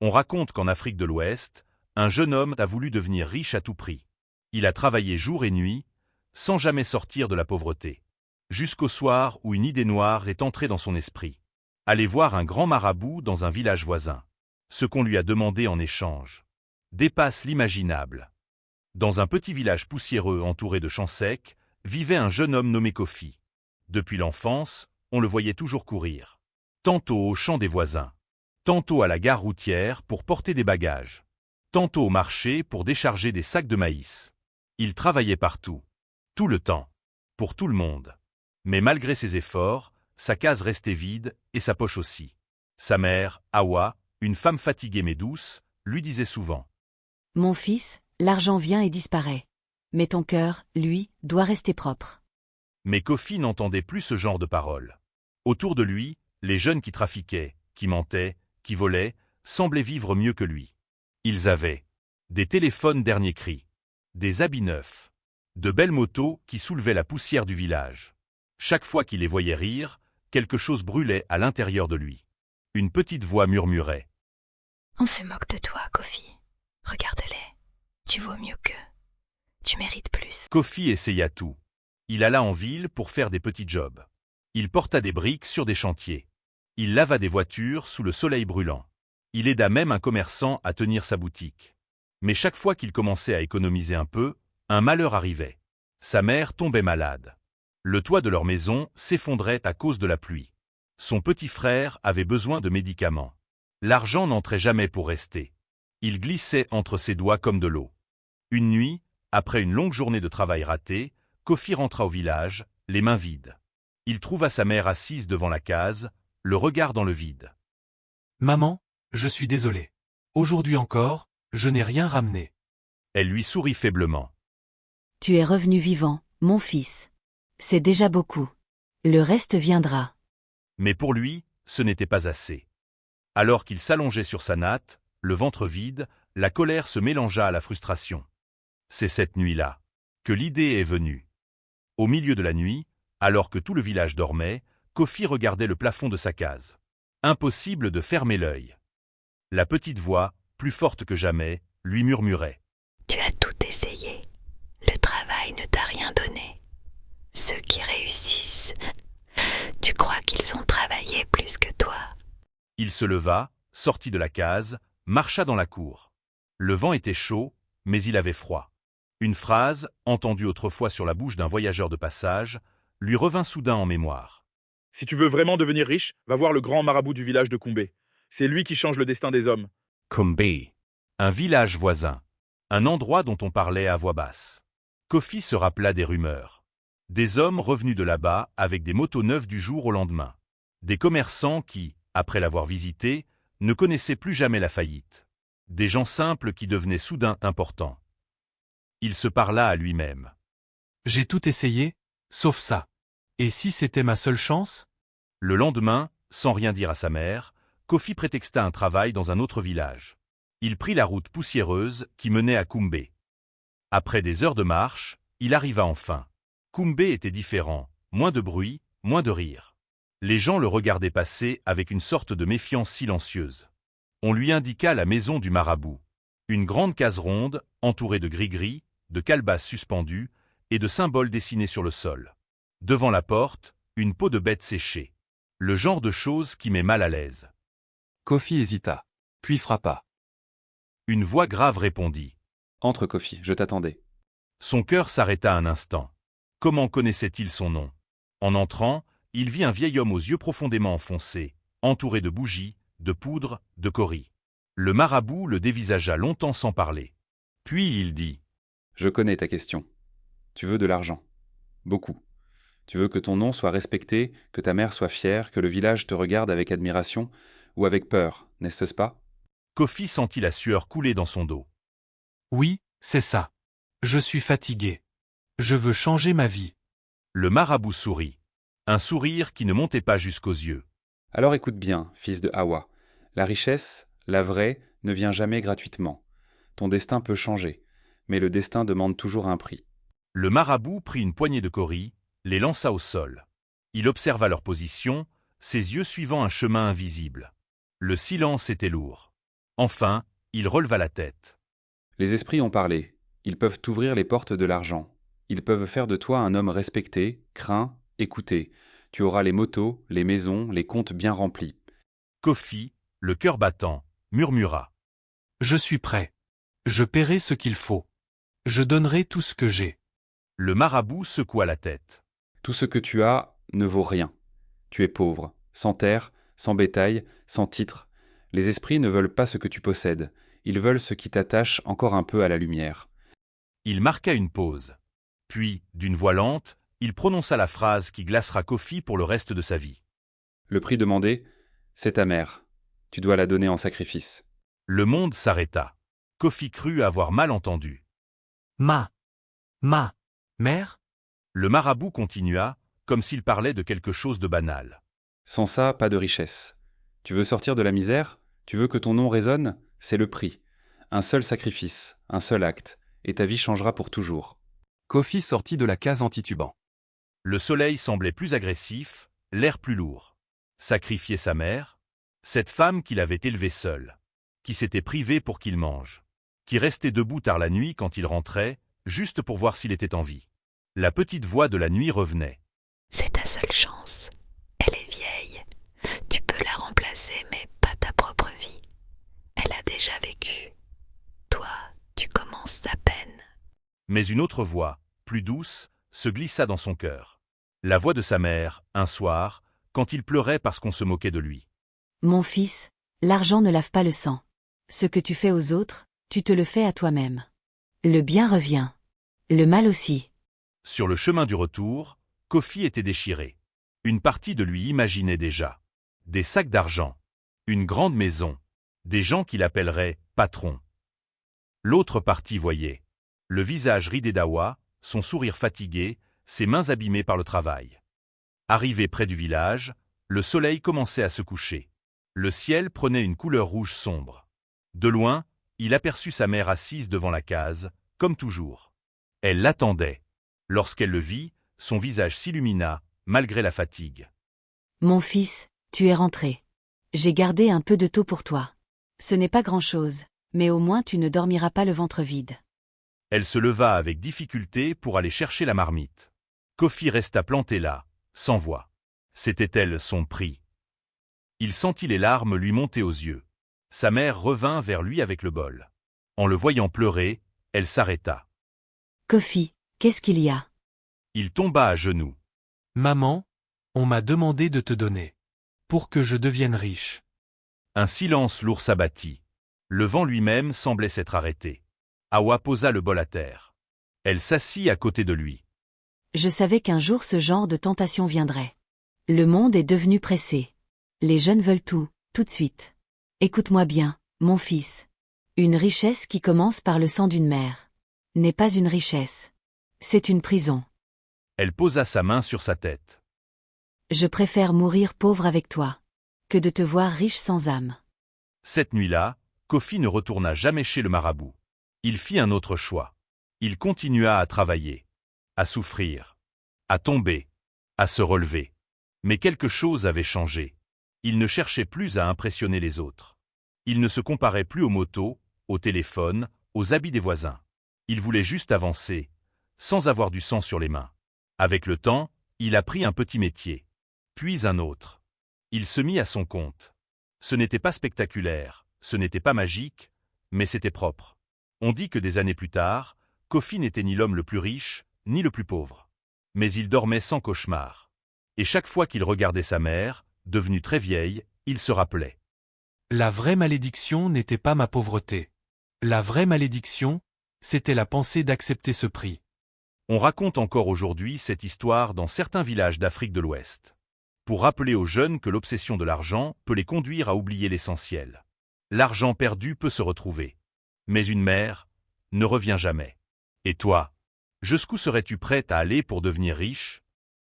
On raconte qu'en Afrique de l'Ouest, un jeune homme a voulu devenir riche à tout prix. Il a travaillé jour et nuit, sans jamais sortir de la pauvreté. Jusqu'au soir où une idée noire est entrée dans son esprit. Aller voir un grand marabout dans un village voisin. Ce qu'on lui a demandé en échange dépasse l'imaginable. Dans un petit village poussiéreux entouré de champs secs, vivait un jeune homme nommé Kofi. Depuis l'enfance, on le voyait toujours courir. Tantôt au champ des voisins, tantôt à la gare routière pour porter des bagages, tantôt au marché pour décharger des sacs de maïs. Il travaillait partout, tout le temps, pour tout le monde. Mais malgré ses efforts, sa case restait vide et sa poche aussi. Sa mère, Hawa, une femme fatiguée mais douce, lui disait souvent « Mon fils, l'argent vient et disparaît. Mais ton cœur, lui, doit rester propre. » Mais Kofi n'entendait plus ce genre de paroles. Autour de lui, les jeunes qui trafiquaient, qui mentaient, qui volaient, semblaient vivre mieux que lui. Ils avaient des téléphones dernier cri, des habits neufs, de belles motos qui soulevaient la poussière du village. Chaque fois qu'il les voyait rire, quelque chose brûlait à l'intérieur de lui. Une petite voix murmurait « On se moque de toi, Kofi. Regarde-les. Tu vaux mieux qu'eux. Tu mérites plus. » Kofi essaya tout. Il alla en ville pour faire des petits jobs. Il porta des briques sur des chantiers. Il lava des voitures sous le soleil brûlant. Il aida même un commerçant à tenir sa boutique. Mais chaque fois qu'il commençait à économiser un peu, un malheur arrivait. Sa mère tombait malade. Le toit de leur maison s'effondrait à cause de la pluie. Son petit frère avait besoin de médicaments. L'argent n'entrait jamais pour rester. Il glissait entre ses doigts comme de l'eau. Une nuit, après une longue journée de travail ratée, Kofi rentra au village, les mains vides. Il trouva sa mère assise devant la case, le regard dans le vide. « Maman, je suis désolé. Aujourd'hui encore, je n'ai rien ramené. » Elle lui sourit faiblement. « Tu es revenu vivant, mon fils. C'est déjà beaucoup. Le reste viendra. » Mais pour lui, ce n'était pas assez. Alors qu'il s'allongeait sur sa natte, le ventre vide, la colère se mélangea à la frustration. C'est cette nuit-là que l'idée est venue. Au milieu de la nuit, alors que tout le village dormait, Kofi regardait le plafond de sa case. Impossible de fermer l'œil. La petite voix, plus forte que jamais, lui murmurait. « Tu as tout essayé. Le travail ne t'a rien donné. Ceux qui réussissent, tu crois qu'ils ont travaillé plus que toi. » Il se leva, sortit de la case, marcha dans la cour. Le vent était chaud, mais il avait froid. Une phrase, entendue autrefois sur la bouche d'un voyageur de passage, lui revint soudain en mémoire. « Si tu veux vraiment devenir riche, va voir le grand marabout du village de Kumbé. C'est lui qui change le destin des hommes. » Kumbé, un village voisin, un endroit dont on parlait à voix basse. Kofi se rappela des rumeurs. Des hommes revenus de là-bas avec des motos neuves du jour au lendemain. Des commerçants qui, après l'avoir visité, ne connaissaient plus jamais la faillite. Des gens simples qui devenaient soudain importants. Il se parla à lui-même. « J'ai tout essayé, sauf ça. Et si c'était ma seule chance ?» Le lendemain, sans rien dire à sa mère, Kofi prétexta un travail dans un autre village. Il prit la route poussiéreuse qui menait à Kumbé. Après des heures de marche, il arriva enfin. Kumbé était différent, moins de bruit, moins de rire. Les gens le regardaient passer avec une sorte de méfiance silencieuse. On lui indiqua la maison du marabout. Une grande case ronde, entourée de gris-gris, de calebasses suspendues et de symboles dessinés sur le sol. Devant la porte, une peau de bête séchée. Le genre de chose qui met mal à l'aise. Kofi hésita, puis frappa. Une voix grave répondit. « Entre, Kofi, je t'attendais. » Son cœur s'arrêta un instant. Comment connaissait-il son nom? En entrant, il vit un vieil homme aux yeux profondément enfoncés, entouré de bougies, de poudre, de cauris. Le marabout le dévisagea longtemps sans parler. Puis il dit. « Je connais ta question. Tu veux de l'argent. Beaucoup. Tu veux que ton nom soit respecté, que ta mère soit fière, que le village te regarde avec admiration ou avec peur, n'est-ce pas ?» Kofi sentit la sueur couler dans son dos. « Oui, c'est ça. Je suis fatigué. Je veux changer ma vie. » Le marabout sourit. Un sourire qui ne montait pas jusqu'aux yeux. « Alors écoute bien, fils de Hawa. La richesse, la vraie, ne vient jamais gratuitement. Ton destin peut changer, mais le destin demande toujours un prix. » Le marabout prit une poignée de cauris, les lança au sol. Il observa leur position, ses yeux suivant un chemin invisible. Le silence était lourd. Enfin, il releva la tête. Les esprits ont parlé. Ils peuvent t'ouvrir les portes de l'argent. Ils peuvent faire de toi un homme respecté, craint, écouté. Tu auras les motos, les maisons, les comptes bien remplis. Kofi, le cœur battant, murmura. Je suis prêt. Je paierai ce qu'il faut. Je donnerai tout ce que j'ai. Le marabout secoua la tête. Tout ce que tu as ne vaut rien. Tu es pauvre, sans terre, sans bétail, sans titre. Les esprits ne veulent pas ce que tu possèdes. Ils veulent ce qui t'attache encore un peu à la lumière. Il marqua une pause. Puis, d'une voix lente, il prononça la phrase qui glacera Kofi pour le reste de sa vie. Le prix demandé, c'est ta mère. Tu dois la donner en sacrifice. Le monde s'arrêta. Kofi crut avoir mal entendu. Ma mère? Le marabout continua, comme s'il parlait de quelque chose de banal. Sans ça, pas de richesse. Tu veux sortir de la misère? Tu veux que ton nom résonne? C'est le prix. Un seul sacrifice, un seul acte, et ta vie changera pour toujours. Kofi sortit de la case en titubant. Le soleil semblait plus agressif, l'air plus lourd. Sacrifier sa mère? Cette femme qu'il avait élevée seule, qui s'était privée pour qu'il mange, qui restait debout tard la nuit quand il rentrait, juste pour voir s'il était en vie. La petite voix de la nuit revenait. C'est ta seule chance. Elle est vieille. Tu peux la remplacer, mais pas ta propre vie. Elle a déjà vécu. Toi, tu commences à peine. Mais une autre voix, plus douce, se glissa dans son cœur. La voix de sa mère, un soir, quand il pleurait parce qu'on se moquait de lui. Mon fils, l'argent ne lave pas le sang. Ce que tu fais aux autres, tu te le fais à toi-même. Le bien revient. Le mal aussi. Sur le chemin du retour, Kofi était déchiré. Une partie de lui imaginait déjà. Des sacs d'argent. Une grande maison. Des gens qu'il appellerait « patron ». L'autre partie voyait le visage ridé d'Awa, son sourire fatigué, ses mains abîmées par le travail. Arrivé près du village, le soleil commençait à se coucher. Le ciel prenait une couleur rouge sombre. De loin, il aperçut sa mère assise devant la case, comme toujours. Elle l'attendait. Lorsqu'elle le vit, son visage s'illumina, malgré la fatigue. Mon fils, tu es rentré. J'ai gardé un peu de taux pour toi. Ce n'est pas grand-chose, mais au moins tu ne dormiras pas le ventre vide. Elle se leva avec difficulté pour aller chercher la marmite. Kofi resta planté là, sans voix. C'était elle son prix. Il sentit les larmes lui monter aux yeux. Sa mère revint vers lui avec le bol. En le voyant pleurer, elle s'arrêta. Kofi, qu'est-ce qu'il y a? Il tomba à genoux. Maman, on m'a demandé de te donner. Pour que je devienne riche. Un silence lourd s'abattit. Le vent lui-même semblait s'être arrêté. Awa posa le bol à terre. Elle s'assit à côté de lui. Je savais qu'un jour ce genre de tentation viendrait. Le monde est devenu pressé. Les jeunes veulent tout de suite. Écoute-moi bien, mon fils. Une richesse qui commence par le sang d'une mère n'est pas une richesse. C'est une prison. Elle posa sa main sur sa tête. Je préfère mourir pauvre avec toi que de te voir riche sans âme. Cette nuit-là, Kofi ne retourna jamais chez le marabout. Il fit un autre choix. Il continua à travailler, à souffrir, à tomber, à se relever. Mais quelque chose avait changé. Il ne cherchait plus à impressionner les autres. Il ne se comparait plus aux motos, au téléphone, aux habits des voisins. Il voulait juste avancer, sans avoir du sang sur les mains. Avec le temps, il apprit un petit métier, puis un autre. Il se mit à son compte. Ce n'était pas spectaculaire, ce n'était pas magique, mais c'était propre. On dit que des années plus tard, Kofi n'était ni l'homme le plus riche, ni le plus pauvre. Mais il dormait sans cauchemar. Et chaque fois qu'il regardait sa mère, devenue très vieille, il se rappelait. La vraie malédiction n'était pas ma pauvreté. La vraie malédiction, c'était la pensée d'accepter ce prix. On raconte encore aujourd'hui cette histoire dans certains villages d'Afrique de l'Ouest. Pour rappeler aux jeunes que l'obsession de l'argent peut les conduire à oublier l'essentiel. L'argent perdu peut se retrouver. Mais une mère ne revient jamais. Et toi, jusqu'où serais-tu prête à aller pour devenir riche?